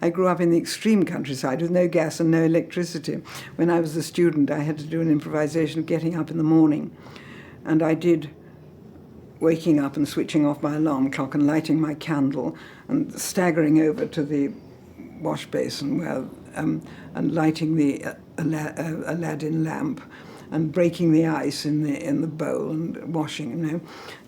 I grew up in the extreme countryside with no gas and no electricity. When I was a student, I had to do an improvisation of getting up in the morning. And I did waking up and switching off my alarm clock and lighting my candle and staggering over to the wash basin where, and lighting the Aladdin lamp and breaking the ice in the bowl and washing,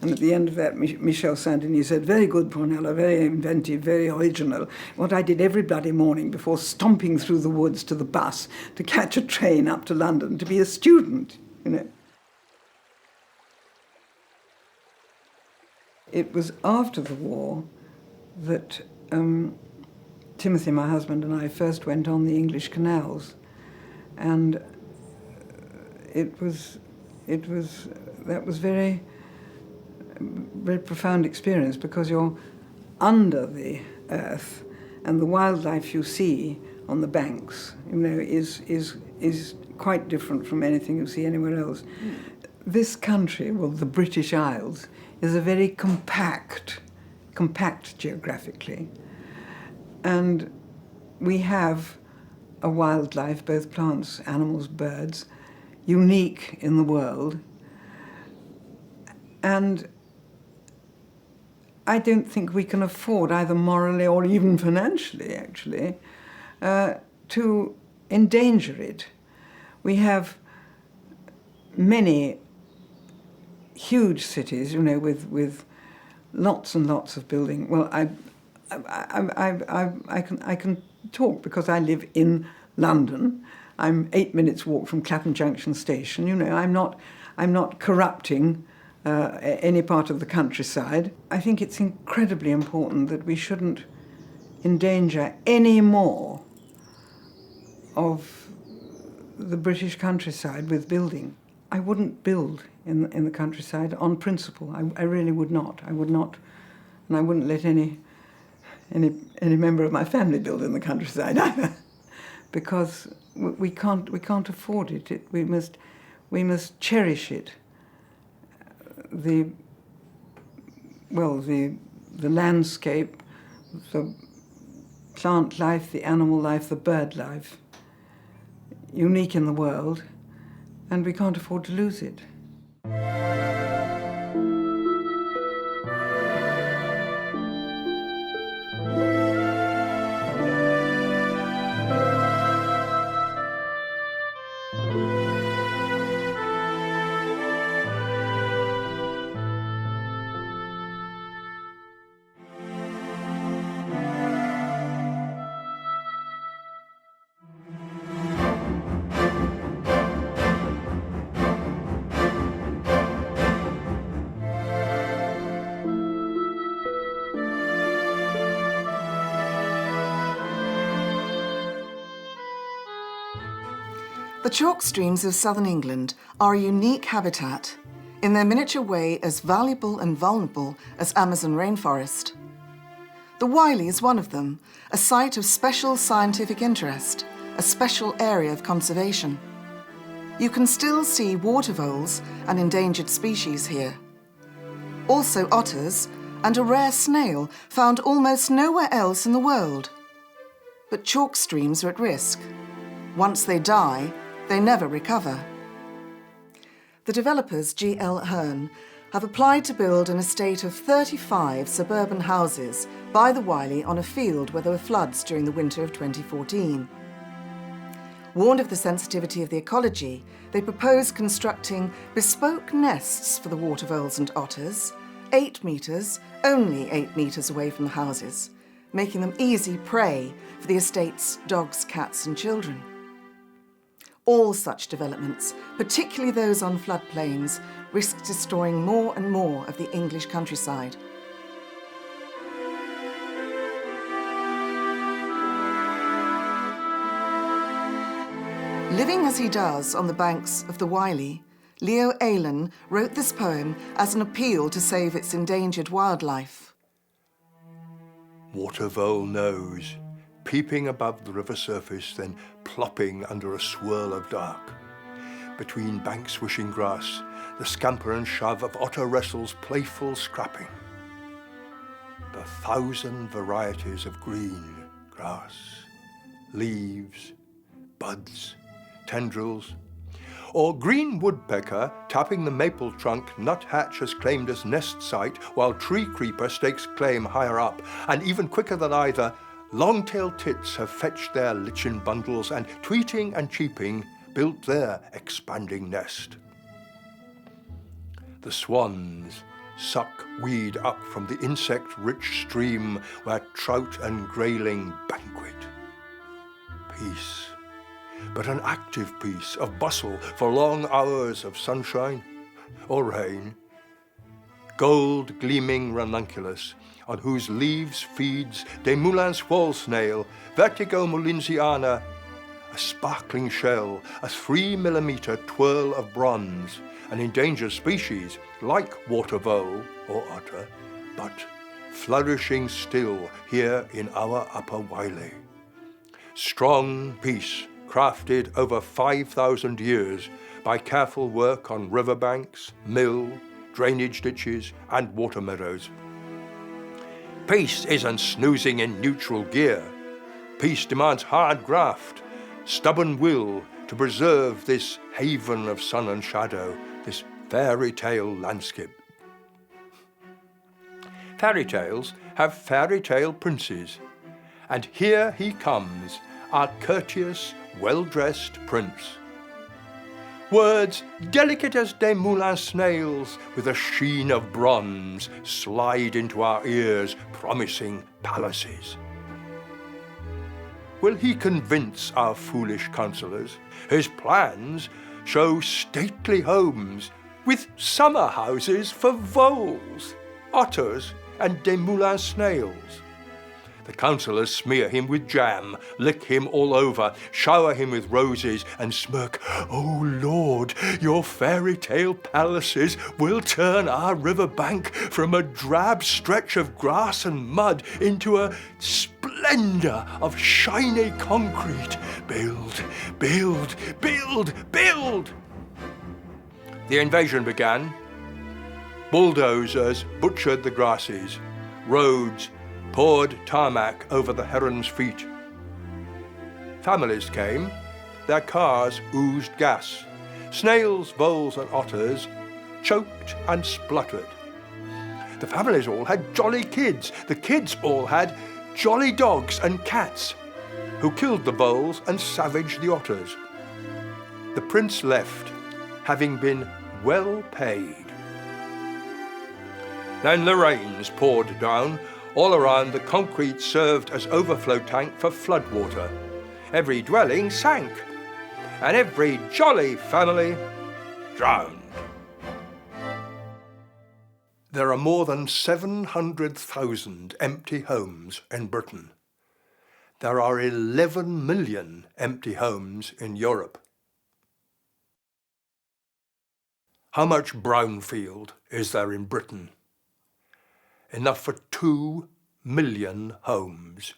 And at the end of that, Michel Saint-Denis said, "Very good, Prunella, very inventive, very original." What I did every bloody morning before stomping through the woods to the bus to catch a train up to London to be a student, It was after the war that Timothy, my husband, and I first went on the English canals, and that was very, very profound experience, because you're under the earth, and the wildlife you see on the banks, is quite different from anything you see anywhere else. This country, well, the British Isles, is a very compact geographically, and we have a wildlife, both plants, animals, birds, unique in the world. And I don't think we can afford, either morally or even financially, actually, to endanger it. We have many huge cities, with lots and lots of building. Well, I can talk because I live in London. I'm 8 minutes walk from Clapham Junction Station. I'm not corrupting any part of the countryside. I think it's incredibly important that we shouldn't endanger any more of the British countryside with building. I wouldn't build in the countryside on principle. I really would not. I would not, and I wouldn't let any member of my family build in the countryside either, because we can't afford it. We must cherish it. The landscape, the plant life, the animal life, the bird life, unique in the world, and we can't afford to lose it. The chalk streams of southern England are a unique habitat, in their miniature way as valuable and vulnerable as Amazon rainforest. The Wylye is one of them, a site of special scientific interest, a special area of conservation. You can still see water voles, an endangered species here. Also otters and a rare snail found almost nowhere else in the world. But chalk streams are at risk. Once they die, they never recover. The developers, G.L. Hearn, have applied to build an estate of 35 suburban houses by the Wylye on a field where there were floods during the winter of 2014. Warned of the sensitivity of the ecology, they propose constructing bespoke nests for the water voles and otters, 8 metres, only 8 metres away from the houses, making them easy prey for the estate's dogs, cats and children. All such developments, particularly those on floodplains, risk destroying more and more of the English countryside. Living as he does on the banks of the Wylye, Leo Aylen wrote this poem as an appeal to save its endangered wildlife. Water vole nose, peeping above the river surface, then plopping under a swirl of dark. Between banks swishing grass, the scamper and shove of otter wrestles playful scrapping. The thousand varieties of green grass, leaves, buds, tendrils, or green woodpecker tapping the maple trunk nuthatch has claimed as nest site, while tree creeper stakes claim higher up, and even quicker than either, long-tailed tits have fetched their lichen bundles and, tweeting and cheeping, built their expanding nest. The swans suck weed up from the insect-rich stream where trout and grayling banquet. Peace, but an active peace of bustle for long hours of sunshine or rain. Gold gleaming ranunculus, on whose leaves feeds Desmoulins Whorl Snail, Vertigo mulinsiana, a sparkling shell, a 3-millimeter twirl of bronze, an endangered species like water vole or otter, but flourishing still here in our upper Wylye. Strong peace crafted over 5,000 years by careful work on riverbanks, mill, drainage ditches, and water meadows. Peace isn't snoozing in neutral gear. Peace demands hard graft, stubborn will to preserve this haven of sun and shadow, this fairy tale landscape. Fairy tales have fairy tale princes, and here he comes, our courteous, well-dressed prince. Words delicate as Desmoulins snails, with a sheen of bronze, slide into our ears, promising palaces. Will he convince our foolish counsellors? His plans show stately homes, with summer houses for voles, otters, and Desmoulins snails. The counsellors smear him with jam, lick him all over, shower him with roses, and smirk, "Oh Lord, your fairy tale palaces will turn our river bank from a drab stretch of grass and mud into a splendor of shiny concrete. Build, build, build, build!" The invasion began. Bulldozers butchered the grasses. Roads poured tarmac over the heron's feet. Families came. Their cars oozed gas. Snails, voles, and otters choked and spluttered. The families all had jolly kids. The kids all had jolly dogs and cats, who killed the voles and savaged the otters. The prince left, having been well paid. Then the rains poured down. All around, the concrete served as overflow tank for floodwater. Every dwelling sank, and every jolly family drowned. There are more than 700,000 empty homes in Britain. There are 11 million empty homes in Europe. How much brownfield is there in Britain? Enough for 2 million homes.